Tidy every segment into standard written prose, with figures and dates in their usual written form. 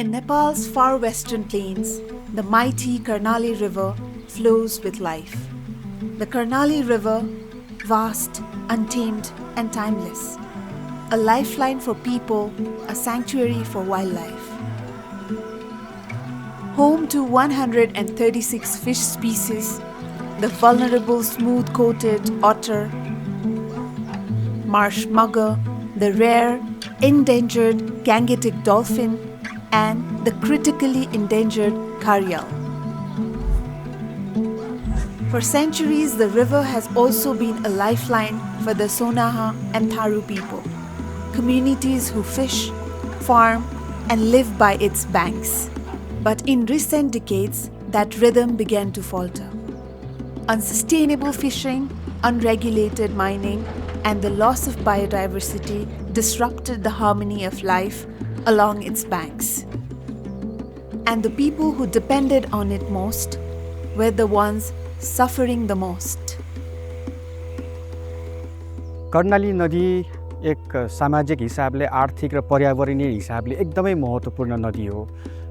In Nepal's far western plains, the mighty Karnali River flows with life. The Karnali River, vast, untamed, and timeless. A lifeline for people, a sanctuary for wildlife. Home to 136 fish species, the vulnerable smooth-coated otter, marsh mugger, the rare, endangered gangetic dolphin, and the critically endangered gharial. For centuries, the river has also been a lifeline for the Sonaha and Tharu people, communities who fish, farm, and live by its banks. But in recent decades, that rhythm began to falter. Unsustainable fishing, unregulated mining, and the loss of biodiversity disrupted the harmony of life along its banks. And the people who depended on it most were the ones suffering the most. Karnali नदी एक सामाजिक हिसाबले आर्थिक र पर्यावरणीय हिसाबले एकदमै महत्त्वपूर्ण नदी हो।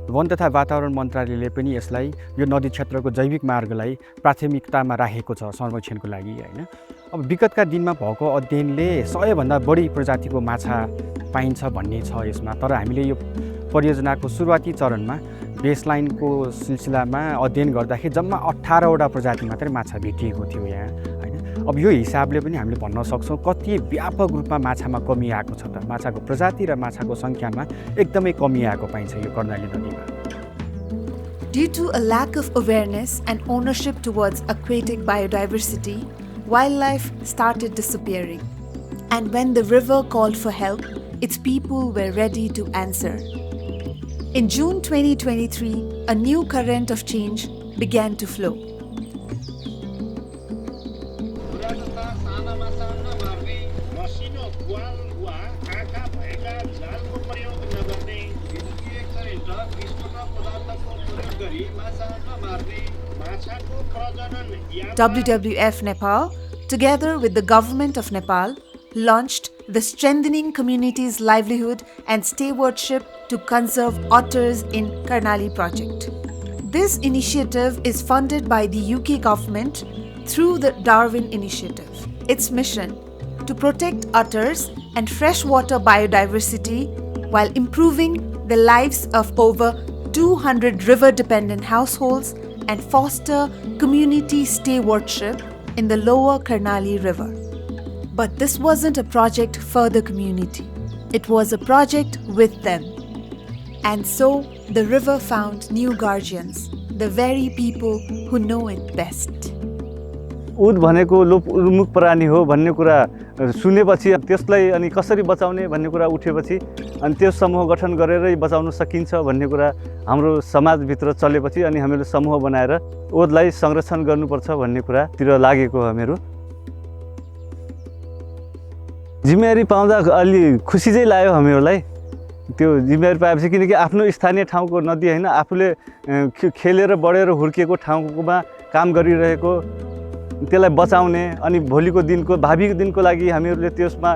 वन तथा वातावरण मन्त्रालयले पनि यसलाई यो नदी क्षेत्रको जैविक मार्गलाई प्राथमिकतामा राखेको छ संरक्षणको लागि हैन। अब विगतका दिनमा भएको अध्ययनले 100 भन्दा बढी प्रजातिको माछा पाइन्छ भन्ने छ यसमा। तर हामीले यो परियोजनाको सुरुवाती चरणमा बेसलाइनको सिलसिलामा अध्ययन गर्दाखेरि जम्मा 18 वटा प्रजाति मात्रै माछा भेटिएको थियो यहाँ हैन। अब यो हिसाबले पनि हामीले भन्न सक्छौं कति व्यापक रूपमा माछामा कमी आएको छ त। माछाको प्रजाति र माछाको संख्यामा एकदमै कमी आएको पाइन्छ यो कर्णाली नदीमा। Due to a lack of awareness and ownership towards aquatic biodiversity, wildlife started disappearing. And when the river called for help, its people were ready to answer. In June 2023, a new current of change began to flow. WWF Nepal, together with the government of Nepal, launched the Strengthening Communities' Livelihood and Stewardship to Conserve Otters in Karnali project. This initiative is funded by the UK government through the Darwin Initiative. Its mission: to protect otters and freshwater biodiversity while improving the lives of over 200 river-dependent households and foster community stewardship in the lower Karnali River. But this wasn't a project for the community. It was a project with them. And so, the river found new guardians, the very people who know it best. उद भनेको लोप उन्मुख प्राणी हो भन्ने कुरा सुनेपछि त्यसलाई अनि कसरी बचाउने भन्ने कुरा उठेपछि अनि त्यो समूह गठन गरेर बचाउन सकिन्छ भन्ने कुरा हाम्रो समाजभित्र चलेपछि अनि हामीले समूह बनाएर ओदलाई संरक्षण गर्नुपर्छ भन्ने कुरातिर लागेको हो मेरो। जिम्मेवारी पाउँदा अलि खुसी चाहिँ लाग्यो हामीहरूलाई। त्यो जिम्मेवारी पाएपछि किनकि आफ्नो स्थानीय ठाउँको नदी हैन, आफूले खेलेर बढेर हुर्केको ठाउँमा काम गरिरहेको त्यसलाई बचाउने अनि भोलिको दिनको भावी दिनको लागि हामीहरूले त्यसमा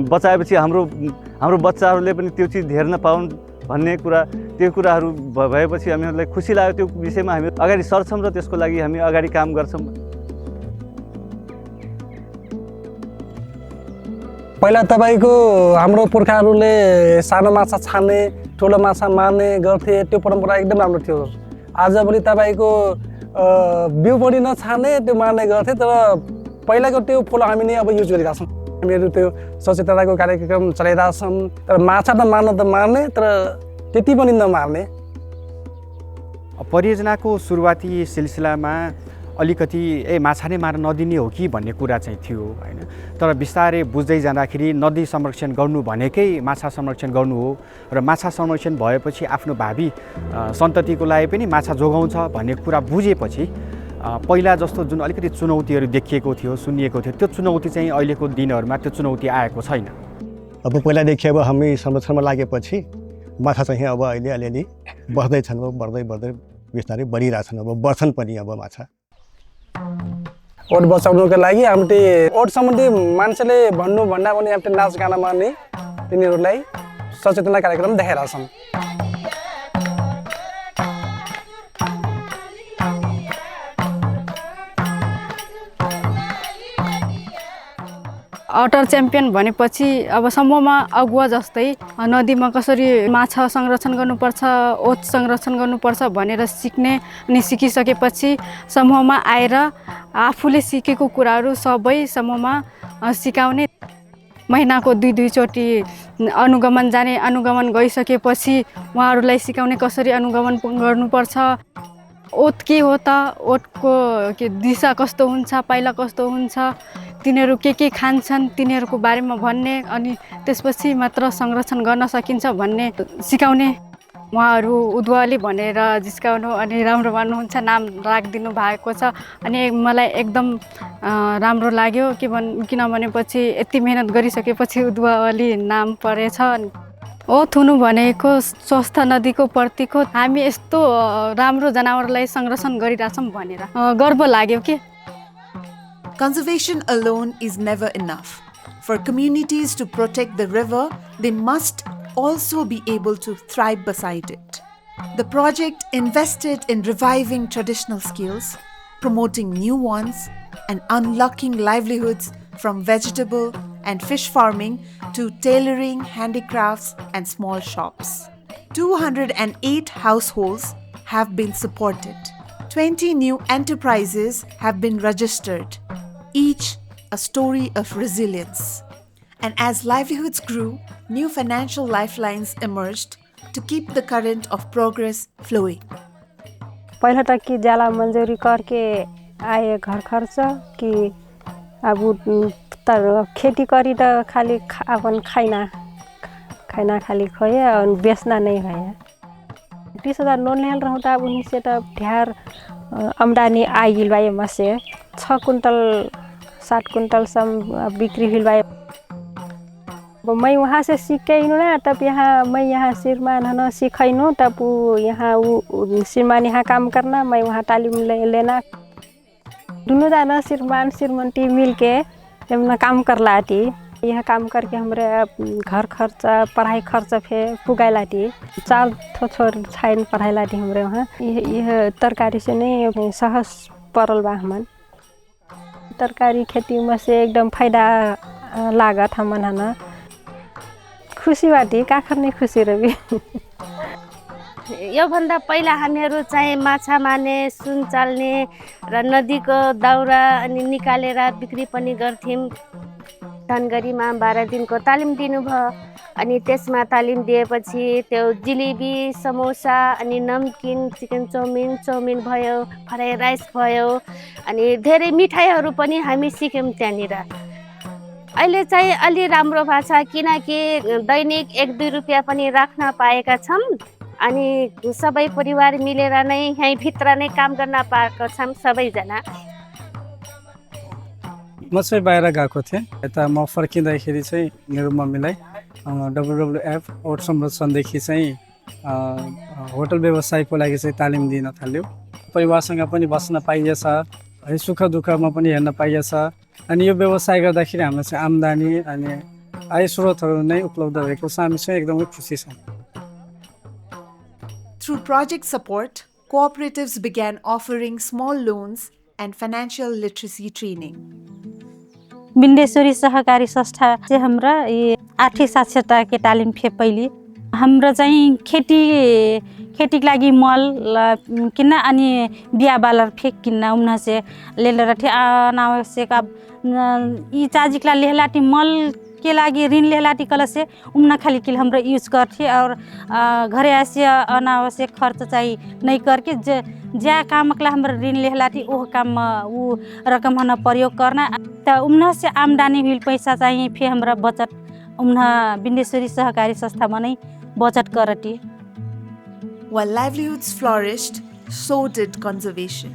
बचाएपछि हाम्रो बच्चाहरूले पनि त्यो चीज हेर्न पाउन् भन्ने कुरा त्यो कुराहरू भएपछि हामीहरूलाई खुसी लाग्यो। त्यो विषयमा हामी अगाडि सर्छौं र त्यसको लागि हामी अगाडि काम गर्छौं। पहिला तपाईको हाम्रो पुर्खाहरूले सानो माछा छान्ने, ठुलो माछा मार्ने गर्थे, त्यो परम्परा एकदम राम्रो थियो। आजभोलि तपाईको बिउ पनि नछार्ने त्यो मार्ने गर्थे, तर पहिलाको त्यो फलो हामी नै अब युज गरिरहेका छौं। हामीहरू त्यो सचेतनाको कार्यक्रम चलाइरहेका छौं। तर माछा त मार्न त मार्ने, तर त्यति पनि नमार्ने। परियोजनाको सुरुवाती सिलसिलामा अलिकति माछा नै मार्न नदिने हो कि भन्ने कुरा चाहिँ थियो हैन। तर बिस्तारै बुझ्दै जाँदाखेरि नदी संरक्षण गर्नु भनेकै माछा संरक्षण गर्नु हो र माछा संरक्षण भएपछि आफ्नो भावी सन्ततिको लागि पनि माछा जोगाउँछ भन्ने कुरा बुझेपछि पहिला जस्तो जुन अलिकति चुनौतीहरू देखिएको थियो, सुनिएको थियो, त्यो चुनौती चाहिँ अहिलेको दिनहरुमा त्यो चुनौती आएको छैन। अब पहिलादेखि अब हामी संरक्षणमा लागेपछि माछा चाहिँ अब अहिले अलिअलि बढ्दै छन्, बढ्दै बिस्तारै बढिरहेछन्, अब बढ्छन् पनि अब माछा। ओड बचाउनको लागि हामीले ओड सम्बन्धी मान्छेले भन्दा पनि हामीले नाच गाना मार्ने तिनीहरूलाई सचेतना कार्यक्रम देखाइरहेछौँ। अटर च्याम्पियन भनेपछि अब समूहमा अगुवा जस्तै नदीमा कसरी माछा संरक्षण गर्नुपर्छ, ओत संरक्षण गर्नुपर्छ भनेर सिक्ने अनि सिकिसकेपछि समूहमा आएर आफूले सिकेको कुराहरू सबै समूहमा सिकाउने। महिनाको 2-2 चोटि अनुगमन जाने, अनुगमन गइसकेपछि उहाँहरूलाई सिकाउने कसरी अनुगमन गर्नुपर्छ, ओत के हो त, ओतको के दिशा कस्तो हुन्छ, पाइला कस्तो हुन्छ, तिनीहरू के खान्छन् तिनीहरूको बारेमा भन्ने अनि त्यसपछि मात्र संरक्षण गर्न सकिन्छ भन्ने सिकाउने। उहाँहरू उद्वाली भनेर जिस्काउनु अनि राम्रो मान्नुहुन्छ, नाम राखिदिनु भएको छ अनि मलाई एकदम राम्रो लाग्यो किनभनेपछि यति मेहनत गरिसकेपछि उद्वाली नाम परेछ। ओत हुनु भनेको स्वस्थ नदीको प्रतीक हो। हामी यस्तो राम्रो जनावरलाई संरक्षण गरिरहेछौँ भनेर गर्व लाग्यो के। Conservation alone is never enough. For communities to protect the river, they must also be able to thrive beside it. The project invested in reviving traditional skills, promoting new ones, and unlocking livelihoods from vegetable and fish farming to tailoring, handicrafts, and small shops. 208 households have been supported. 20 new enterprises have been registered, each a story of resilience. And as livelihoods grew, new financial lifelines emerged to keep the current of progress flowing. पहले तक की जाला मंजूरी करके आए घर खर्च कि अब तर खेती करी तो खाली अपन खाना खाली खोए और बेचना नहीं है। 30,000 लोन ले रहा था, अब उन्हीं से तो ढेर आमदनी आई गिल भाई मसे 6 कुंटल 7 कुंटल सब बिक्री हुई भाई। मैं वहाँ से सीख के आइनु ना, तब मैं यहाँ सिरमान है ना सीखनु, तब यहाँ सिरमान यहाँ काम करना, मैं वहाँ तालीम लेना। दोनों जाना सिरमंटी मिल के अपना काम कर लाती। यह काम करके हमारे घर खर्च पढ़ाई खर्च फे पुगाई लाती। 4 छोर छाइन पढ़ाई लाती हमारे वहाँ। यह तरकारी से नहीं सहज परल बा हमन। तरकारी खेती में से एकदम फायदा लागत हमन है ना। खुसी बाटी काखर नै खुसी रवि। योभन्दा पहिला हामीहरू चाहिँ माछा मार्ने, सुन चाल्ने र नदीको दाउरा अनि निकालेर बिक्री पनि गर्थ्यौँ। धनगढीमा 12 दिनको तालिम दिनुभयो अनि त्यसमा तालिम दिएपछि त्यो जिलेबी, समोसा अनि नमकिन, चिकन चाउमिन भयो, फ्राई राइस भयो अनि धेरै मिठाईहरू पनि हामी सिक्यौँ त्यहाँनिर। अहिले चाहिँ अलि राम्रो भएको छ किनकि दैनिक 1-2 रुपैयाँ पनि राख्न पाएका छौँ अनि सबै परिवार मिलेर नै यहीँ भित्र नै काम गर्न पाएका छौँ सबैजना। म चाहिँ बाहिर गएको थिएँ, यता म फर्किँदाखेरि चाहिँ मेरो मम्मीलाई WWF ओट संरक्षणदेखि चाहिँ होटल व्यवसायको लागि चाहिँ तालिम दिन थाल्यो। परिवारसँग पनि बस्न पाइएछ, है सुख दुःखमा पनि हेर्न पाइएछ अनि यो व्यवसाय गर्दाखेरि हामीलाई चाहिँ आम्दानी अनि आय स्रोतहरू नै उपलब्ध भएको छ। हामी चाहिँ एकदमै खुसी छौँ। Through project support, cooperatives began offering small loans and financial literacy training. Bindeshwari सहकारी संस्था से हमरा ये आर्थिक साक्षरता के तालिम फे पहली हाम्रो चाहिँ खेती लागि मल किन्न अनि बिया बालर फेक किन्न उन्ना से लेलर थे अनावश्यक अब ई चाजिकला लेहलाटी मल के लागि ऋण लेहलाटी कल से उन्ना खाली किल हाम्रो यूज करथे और घरे आसे अनावश्यक खर्च चाहिँ नहीं करके ज्या कामकला हाम्रो ऋण लेहलाटी ओ काम उ रकम हन प्रयोग करना त उन्ना से आमदनी हुई पैसा चाहिँ फे हमरा बचत उन्ना बिन्देश्वरी सहकारी संस्था में नै बचत करती। While livelihoods flourished, so did conservation.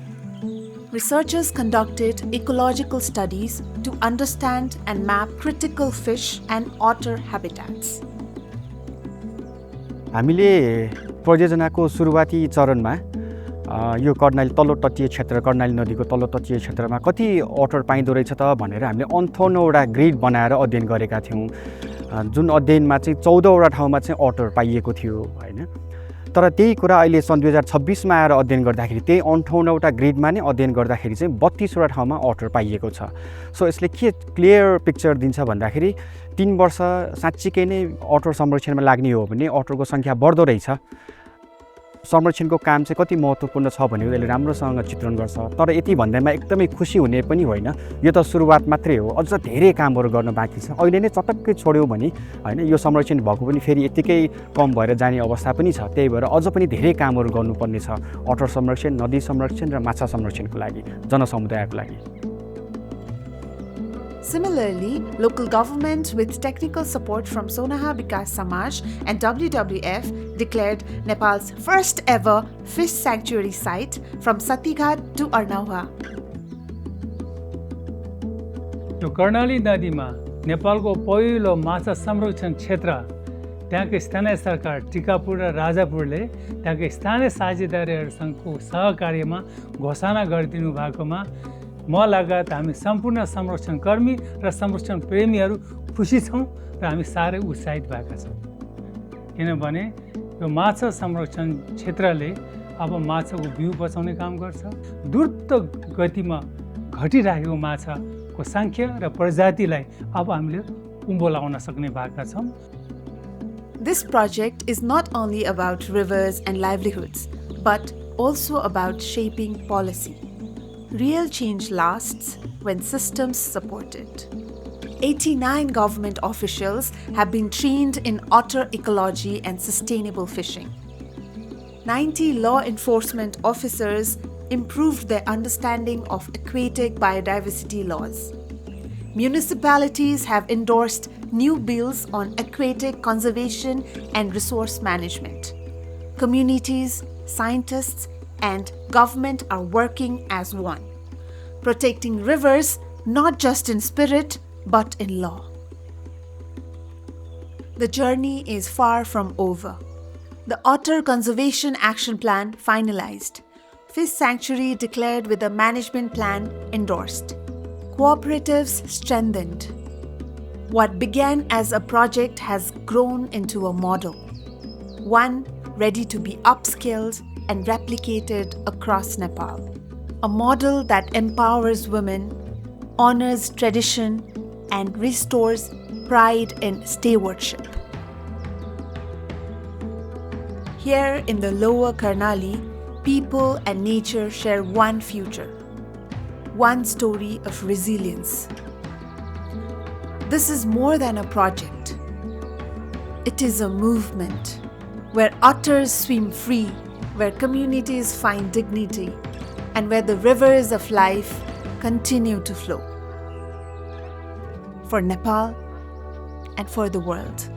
Researchers conducted ecological studies to understand and map critical fish and otter habitats. हामीले परियोजनाको सुरुवाती चरणमा यो कर्णाली तल्लो तटीय क्षेत्र कर्णाली नदीको तल्लो तटीय क्षेत्रमा कति अटर पाइँदो रहेछ त भनेर हामीले 58वटा ग्रिड बनाएर अध्ययन गरेका थियौँ। जुन अध्ययनमा चाहिँ 14वटा ठाउँमा चाहिँ अटर पाइएको थियो हैन। तर त्यही कुरा अहिले सन् 2026मा आएर अध्ययन गर्दाखेरि त्यही 58वटा ग्रिडमा नै अध्ययन गर्दाखेरि चाहिँ 32वटा ठाउँमा अटर पाइएको छ। सो यसले के क्लियर पिक्चर दिन्छ भन्दाखेरि 3 वर्ष साँच्चीकै नै अटर संरक्षणमा लाग्ने हो भने अटरको सङ्ख्या बढ्दो रहेछ। संरक्षणको काम चाहिँ कति महत्त्वपूर्ण छ भनेको यसले राम्रोसँग चित्रण गर्छ। तर यति भन्दैमा एकदमै खुसी हुने पनि होइन, यो त सुरुवात मात्रै हो, अझ धेरै कामहरू गर्न बाँकी छ। अहिले नै चटक्कै छोड्यो भने होइन यो संरक्षण भएको पनि फेरि यतिकै कम भएर जाने अवस्था पनि छ। त्यही भएर अझ पनि धेरै कामहरू गर्नुपर्ने छ अटर संरक्षण, नदी संरक्षण र माछा संरक्षणको लागि, जनसमुदायको लागि। Similarly, local government with technical support from Sonaha Vikas Samaj and WWF declared Nepal's first ever fish sanctuary site from Satighat to Arnauha. यो कर्णाली नदीमा नेपालको पहिलो माछा संरक्षण क्षेत्र त्यहाँको स्थानीय सरकार टिकापुर र राजापुरले त्यहाँको स्थानीय साझेदारीहरूसँगको सहकार्यमा घोषणा गरिदिनु भएकोमा म लगायत हामी सम्पूर्ण संरक्षणकर्मी र संरक्षण प्रेमीहरू खुसी छौँ र हामी साह्रै उत्साहित भएका छौँ। किनभने यो माछा संरक्षण क्षेत्रले अब माछाको बिउ बचाउने काम गर्छ। द्रुत गतिमा घटिरहेको माछाको सङ्ख्या र प्रजातिलाई अब हामीले उँभो लगाउन सक्ने भएका छौँ। This project is not only about rivers and livelihoods, but also about shaping policy. Real change lasts when systems support it. 89 government officials have been trained in otter ecology and sustainable fishing. 90 law enforcement officers improved their understanding of aquatic biodiversity laws. Municipalities have endorsed new bills on aquatic conservation and resource management. Communities, scientists, and government are working as one, protecting rivers not just in spirit but in law. The journey is far from over. The Otter Conservation Action Plan finalized. Fish sanctuary declared with a management plan endorsed. Cooperatives strengthened. What began as a project has grown into a model, one ready to be upscaled and replicated across Nepal. A model that empowers women, honors tradition, and restores pride in stewardship. Here in the lower Karnali, people and nature share one future, one story of resilience. This is more than a project. It is a movement where otters swim free, where communities find dignity, and where the rivers of life continue to flow. For Nepal and for the world.